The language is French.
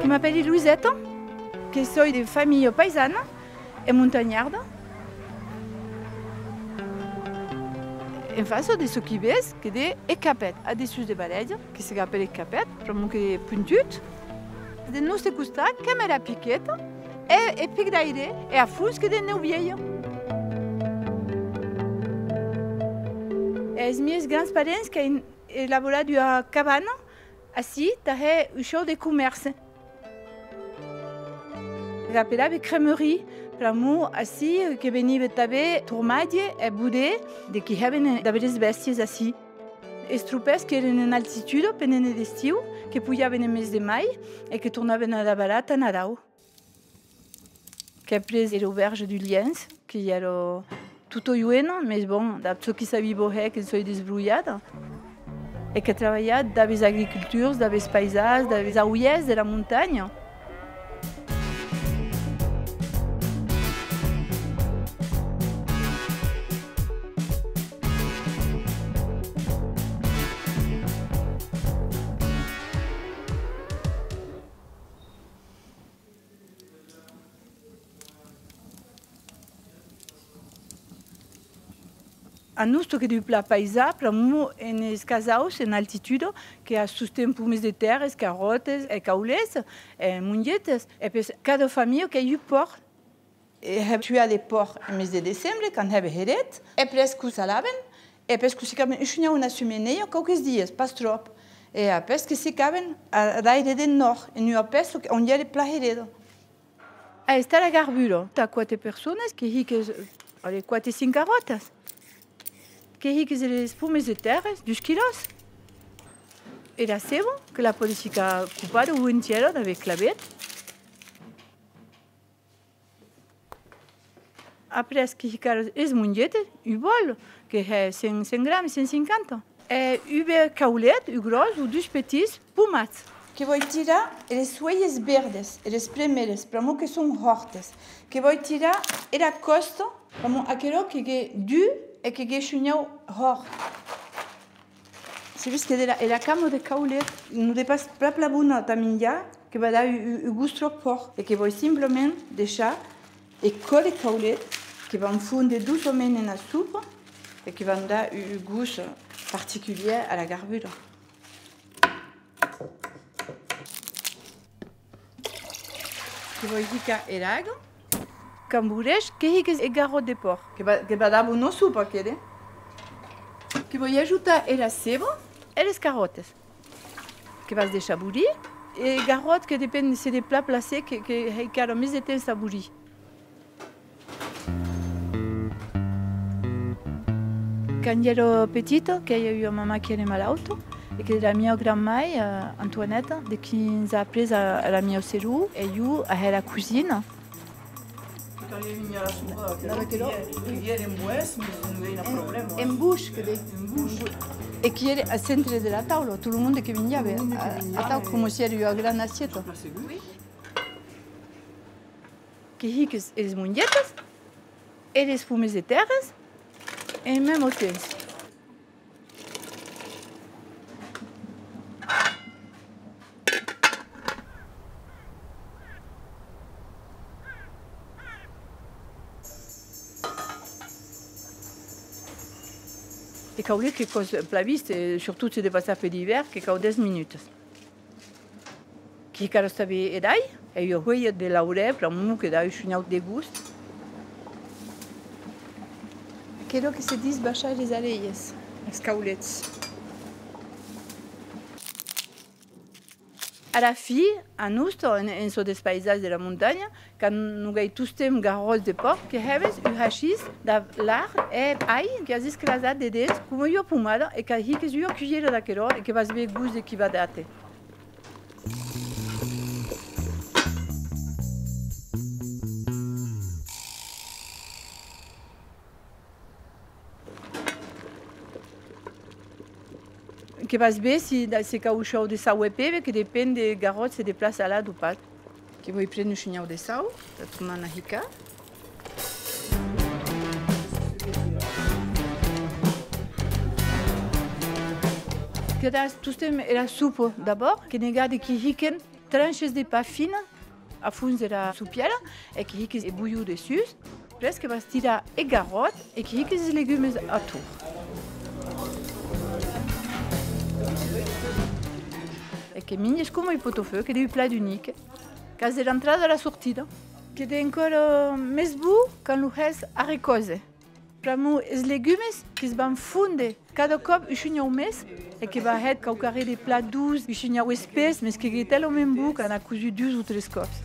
Je m'appelle Louisette, je suis de famille paysanne et montagnarde. En face de ce qui est, que des capettes, à des sous de balade, qui s'appelle capettes, vraiment que puntudes. De nous c'est costa, comme la piquette, et pique d'aide, et à fous que des neuviers. Les mes grands-parents qui ont élaboré une cabane, ici, dans un show de commerce. Je l'appelais crèmerie. Pramu assim que veniva também tomate e bude de que havem daveres bestias assim. Estrupes que eram em altitude, pendendo de estiu, que pujavam no mês de maio e que tornavam a barata na Natal. Que après era o Verge du Liens, que era tudo jueno, mas bom, da pessoa que sabia borrer, que foi desbrulhada. E que trabalhava das agriculturas, das paisagens, das auies da montanha. A nós que do pla paisa, para mim, nos casais em altitude, que há sustentos de terras, carotes, caules, munhetas, e cada família que é por. Tu as des porcs no mês de dezembro, quando é heret, e presque salaven, e presque se cabem uma chimeneia qualquer dias, pas trop. E a pesca se cabem a daire de nord, e não a pesca onde é pla heredo. A estar a garburo, há 4 pessoas que ricas, olha, 4 5 carotas. Que ricas as pumas de terras, dos quilos. E la cebo, que la politica ocupada o inteiro avec clavet. Après, que ricas as munhetas, o bolo, que é 100 gramas, 150. E o caulet, o grosso, o dos petits, pumas. Que vou tirar as folhas verdes, as primeiras, para mim que são fortes. Que vou tirar a costa, para mim aquilo que é duro, e que gênio ror. C'est juste que la cama de caulet não dépasse pas la buna taminha, que vai dar o gosto fort, e que vou simplesmente deixar e coller caulet, que vão fundir doucement na soupe, e que vão dar o gosto particulier à la garbure. Que vou picar el água. Camburesh, que ricas e garoto de porc, que vai dar uma sopa, quer? Que vou ajudar a cebo e as carotas, que vai deixar bouillir, e garoto que depende se de plat placé que requer mais de temps à bouillir. Quand j'étais petite, que eu uma maman qui était malade, e que la minha grand-mère, Antoinette, de qui nous a appris à la minha cerveau, et eu à la cuisine. Embouche, e que era a centre de la taula, todo mundo que vinha a tal como se era a grande assieta. Que ricas as munhetas, e as fumes de terras, e mesmo tempo. E caulet que cause plaviste, surtout se dépasse à l'hiver, que cause 10 minutes. Que cara sabe edai, e eu hoia de laurel, para mim que dá o chinhal de gosto. Quero que se diz baixar as areias, as cauletes. À la fin, à nous, en sur des paysages de la montagne, quand nous avons tous des garottes de porc, que havemos o hachis da lar e ai que as escrasas de dentro, como eu pomada, e que ricas eu cujeira daquilo, e que vas ver gosto de que vai dar. Que vas ver se esse cauchão de sal é peve, que depende de garoto se desplaça lá do pato. Que vou prender o chinhal de sal, para tomar na rica. Que tostem era supo d'abord, que negade que hiquen tranches de pa fina a fons de la soupiera e que hiques e bulliu dessus, presque vas tirar e garrot e que hiques os legumes a tour. E que minhas como i pot-au-feu, que deu plat unique, cas de l'entrada a la sortida, que de encore més bu quand lo hes a recose. Pramo os legumes que es van funde cada cop uxunhau més e que va het caucaré de plat durs, uxunhau espès, mas que getel o même bu quand a cousu 2 ou 3 cops.